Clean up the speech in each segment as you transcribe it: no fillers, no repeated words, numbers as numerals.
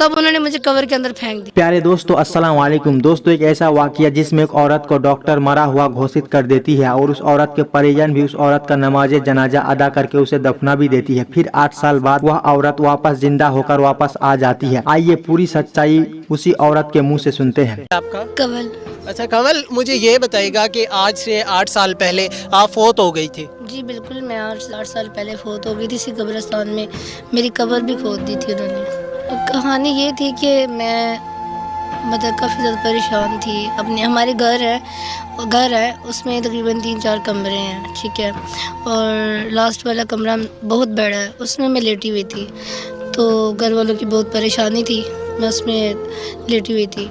तब उन्होंने मुझे कवर के अंदर फेंक दिया। प्यारे दोस्तों, अस्सलाम वालेकुम। दोस्तों, एक ऐसा वाकया जिसमें एक औरत को डॉक्टर मरा हुआ घोषित कर देती है और उस औरत के परिजन भी उस औरत का नमाज जनाजा अदा करके उसे दफना भी देती है। फिर 8 साल बाद वह औरत वापस जिंदा होकर वापस आ जाती है। आइए पूरी सच्चाई उसी औरत के मुंह से सुनते हैं। आपका? कवल। अच्छा कमल, मुझे ये बताइएगा कि आज से 8 साल पहले आप फौत हो गई थी। जी बिल्कुल, मैं 8 साल पहले फौत हो गई थी। इसी कब्रिस्तान में मेरी कब्र भी खोद दी थी उन्होंने। कहानी ये थी कि मैं मतलब काफ़ी ज़्यादा परेशान थी। अपने हमारे घर है उसमें तकरीबन 3-4 कमरे हैं, ठीक है, और लास्ट वाला कमरा बहुत बड़ा है, उसमें मैं लेटी हुई थी। तो घर वालों की बहुत परेशानी थी, मैं उसमें लेटी हुई थी।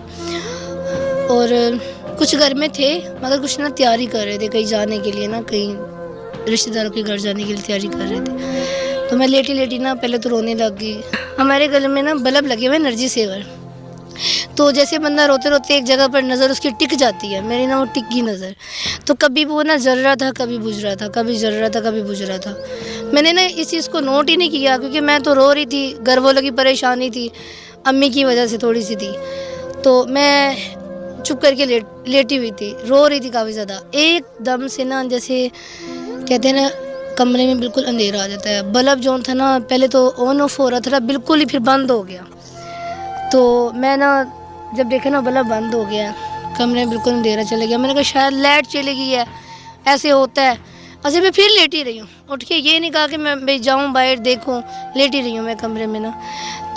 और कुछ घर में थे मगर कुछ ना तैयारी कर रहे थे कहीं जाने के लिए, ना कहीं रिश्तेदारों के घर जाने के लिए तैयारी कर रहे थे। तो मैं लेटी ना पहले तो रोने लग गई। हमारे घर में ना बल्ब लगे हुए एनर्जी सेवर, तो जैसे बंदा रोते रोते एक जगह पर नज़र उसकी टिक जाती है, मेरी ना वो टिक गई नज़र। तो कभी वो ना जल रहा था, कभी बुझ रहा था, कभी जल रहा था, कभी बुझ रहा था। मैंने ना इस चीज़ को नोट ही नहीं किया क्योंकि मैं तो रो रही थी, घर वालों की परेशानी थी, अम्मी की वजह से थोड़ी सी थी। तो मैं चुप करके लेटी हुई थी, रो रही थी काफ़ी ज़्यादा। एकदम से ना जैसे कहते हैं ना कमरे में बिल्कुल अंधेरा आ जाता है। बल्ब जो था ना पहले तो ऑन ऑफ हो रहा था, बिल्कुल ही फिर बंद हो गया। तो मैं ना जब देखा ना बल्ब बंद हो गया, कमरे में बिल्कुल अंधेरा चला गया। मैंने कहा शायद लाइट चली गई है, ऐसे होता है। अच्छा मैं फिर लेटी रही हूँ, उठ के ये नहीं कहा कि मैं जाऊँ बाहर देखूँ, लेटी रही हूँ मैं कमरे में ना।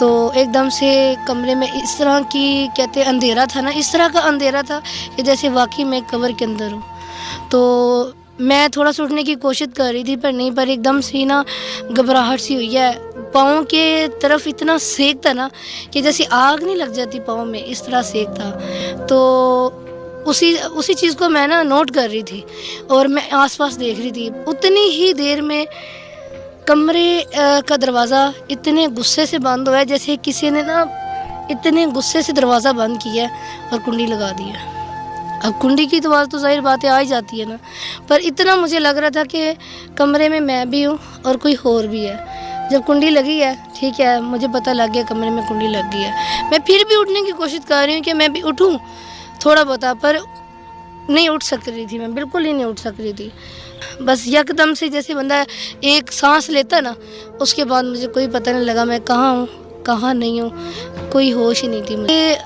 तो एकदम से कमरे में इस तरह की कहते अंधेरा था ना, इस तरह का अंधेरा था कि जैसे वाकई मैं कब्र के अंदर हूँ। तो मैं थोड़ा सा उठने की कोशिश कर रही थी पर नहीं, पर एकदम से ना घबराहट सी हुई है। पाँव के तरफ इतना सेक था ना कि जैसे आग नहीं लग जाती पाँव में, इस तरह सेक था। तो उसी चीज़ को मैं ना नोट कर रही थी और मैं आसपास देख रही थी। उतनी ही देर में कमरे का दरवाज़ा इतने गुस्से से बंद हुआ है जैसे किसी ने ना इतने गुस्से से दरवाज़ा बंद किया और कुंडी लगा दी है। अब कुंडी की तो आवाज़ तो ज़ाहिर बातें आ ही जाती है ना, पर इतना मुझे लग रहा था कि कमरे में मैं भी हूँ और कोई और भी है। जब कुंडी लगी है, ठीक है, मुझे पता लग गया कमरे में कुंडी लग गई है। मैं फिर भी उठने की कोशिश कर रही हूँ कि मैं भी उठूँ थोड़ा बहुत, पर नहीं उठ सक रही थी, मैं बिल्कुल ही नहीं उठ सक रही थी। बस यकदम से जैसे बंदा एक सांस लेता ना, उसके बाद मुझे कोई पता नहीं लगा मैं कहाँ हूँ कहाँ नहीं हूँ, कोई होश ही नहीं थी मुझे।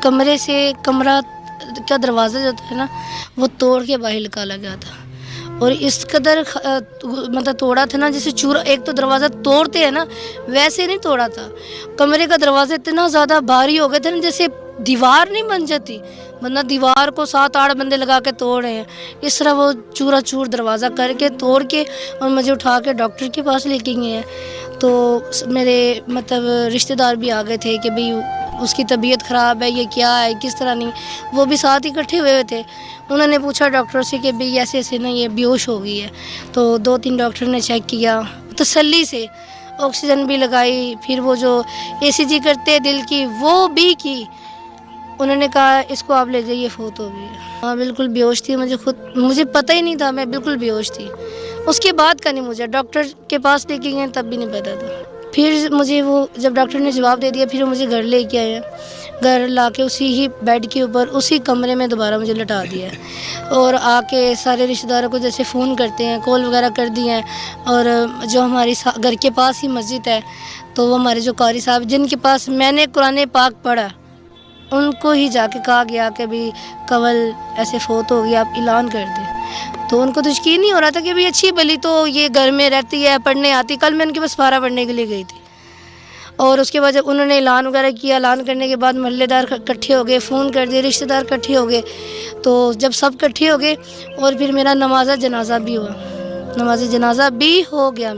कमरे से कमरा का दरवाज़ा जो था ना वो तोड़ के बाहर निकाला गया था और इस कदर मतलब तोड़ा था ना जैसे चूरा, एक तो दरवाज़ा तोड़ते हैं ना वैसे नहीं तोड़ा था। कमरे का दरवाज़ा इतना ज़्यादा भारी हो गया था ना जैसे दीवार नहीं बन जाती, वरना दीवार को 7-8 बंदे लगा के तोड़ रहे हैं, इस तरह वो चूरा चूर दरवाज़ा करके तोड़ के और मुझे उठा के डॉक्टर के पास लेके गए हैं। तो मेरे मतलब रिश्तेदार भी आ गए थे कि भाई उसकी तबीयत ख़राब है, ये क्या है, किस तरह नहीं, वो भी साथ ही इकट्ठे हुए थे। उन्होंने पूछा डॉक्टर से कि भाई ऐसे ऐसे ना ये बेहोश हो गई है। तो 2-3 डॉक्टर ने चेक किया, तसल्ली से ऑक्सीजन भी लगाई, फिर वो जो ECG करते हैं दिल की वो भी की। उन्होंने कहा इसको आप ले जाइए, फौत हो गई है। हाँ बिल्कुल बेहोश थी, मुझे पता ही नहीं था, मैं बिल्कुल बेहोश थी। उसके बाद का नहीं, मुझे डॉक्टर के पास लेके गए तब भी नहीं पता था। फिर मुझे वो जब डॉक्टर ने जवाब दे दिया फिर मुझे घर लेके आए, घर लाके उसी ही बेड के ऊपर उसी कमरे में दोबारा मुझे लटा दिया और आके सारे रिश्तेदारों को जैसे फ़ोन करते हैं, कॉल वगैरह कर दिए हैं। और जो हमारी घर के पास ही मस्जिद है, तो वो हमारे जो कारी साहब जिनके पास मैंने कुरान पाक पढ़ा, उनको ही जाके कहा गया कि भाई कवल ऐसे फौत हो गई, आप ऐलान कर दें। तो उनको तो यकीन नहीं हो रहा था कि भाई अच्छी भली तो ये घर में रहती है, पढ़ने आती। कल मैं उनके पास पारा पढ़ने के लिए गई थी और उसके बाद जब उन्होंने ऐलान वगैरह किया, ऐलान करने के बाद मोहल्लेदार इकट्ठे हो गए, फ़ोन कर दिए, रिश्तेदार इकट्ठे हो गए। तो जब सब इकट्ठे हो गए और फिर मेरा नमाज जनाजा भी हुआ, नमाज जनाजा भी हो गया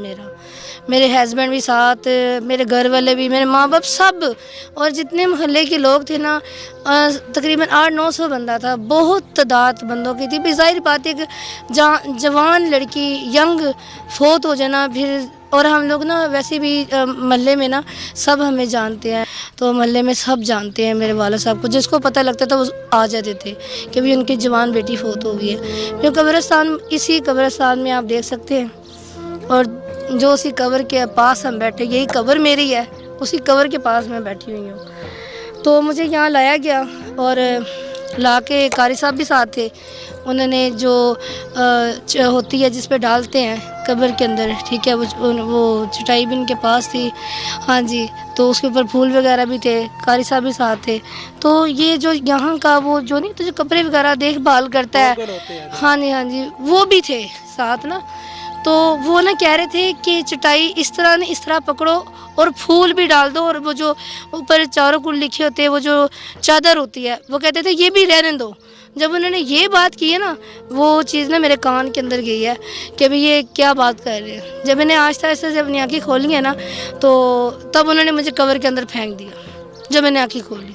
मेरे हस्बैंड भी साथ, मेरे घर वाले भी, मेरे माँ बाप सब, और जितने मोहल्ले के लोग थे ना तकरीबन 800-900 बंदा था। बहुत तादाद बंदों की थी। ज़ाहिर बात है कि जवान लड़की यंग फौत हो जाना फिर, और हम लोग ना वैसे भी मोहल्ले में ना सब हमें जानते हैं, तो मोहल्ले में सब जानते हैं मेरे वाला साहब को, जिसको पता लगता था वो आ जाते थे कि भाई उनकी जवान बेटी फौत हो गई है। जो कब्रिस्तान, इसी कब्रिस्तान में आप देख सकते हैं, और जो उसी कब्र के पास हम बैठे, यही कब्र मेरी है اسی کور کے پاس میں بیٹھی ہوئی ہوں. تو مجھے یہاں لایا گیا اور لا کے قاری صاحب بھی ساتھ تھے. انہوں نے جو ہوتی ہے جس پہ ڈالتے ہیں قبر کے اندر, ٹھیک ہے, وہ چٹائی بھی ان کے پاس تھی. ہاں جی, تو اس کے اوپر پھول وغیرہ بھی تھے, قاری صاحب بھی ساتھ تھے. تو یہ جو یہاں کا وہ جو نہیں تو جو کپڑے وغیرہ دیکھ بھال کرتا ہے, ہاں جی, وہ بھی تھے ساتھ نا. تو وہ نا کہہ رہے تھے کہ چٹائی اس طرح نہیں, اس طرح پکڑو اور پھول بھی ڈال دو, اور وہ جو اوپر چاروں کل لکھے ہوتے ہیں وہ جو چادر ہوتی ہے وہ کہتے تھے یہ بھی رہنے دو. جب انہوں نے یہ بات کی ہے نا, وہ چیز نا میرے کان کے اندر گئی ہے کہ ابھی یہ کیا بات کر رہے ہیں. جب میں نے آہستہ آہستہ سے اپنی آنکھیں کھولی ہیں نا, تو تب انہوں نے مجھے کور کے اندر پھینک دیا. جب میں نے آنکھیں کھولی,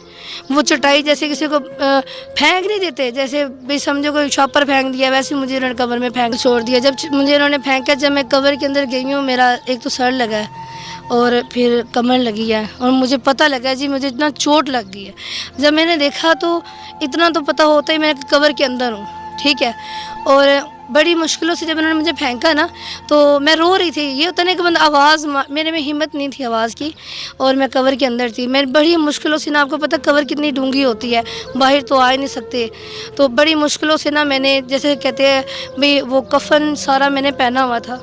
وہ چٹائی جیسے کسی کو پھینک نہیں دیتے, جیسے بھی سمجھو کوئی شاپ پر پھینک دیا, ویسے مجھے انہوں نے کور میں پھینک چھوڑ دیا. جب مجھے انہوں نے پھینکا, جب میں کور کے اندر گئی ہوں, میرا ایک تو سر لگا ہے اور پھر کمر لگی ہے, اور مجھے پتہ لگا جی مجھے اتنا چوٹ لگ گئی ہے. جب میں نے دیکھا تو اتنا تو پتہ ہوتا ہی میں کور کے اندر ہوں, ٹھیک ہے. اور بڑی مشکلوں سے جب انہوں نے مجھے پھینکا نا, تو میں رو رہی تھی. یہ ہوتا نہیں کہ بندہ آواز, میرے میں ہمت نہیں تھی آواز کی, اور میں کور کے اندر تھی. میں بڑی مشکلوں سے نا, آپ کو پتہ کور کتنی ڈونگی ہوتی ہے, باہر تو آ ہی نہیں سکتے. تو بڑی مشکلوں سے نا میں نے, جیسے کہتے ہیں بھئی, وہ کفن سارا میں نے پہنا ہوا تھا,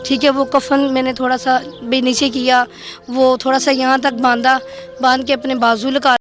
ٹھیک ہے. وہ کفن میں نے تھوڑا سا بھی نیچے کیا, وہ تھوڑا سا یہاں تک باندھ کے اپنے بازو لگا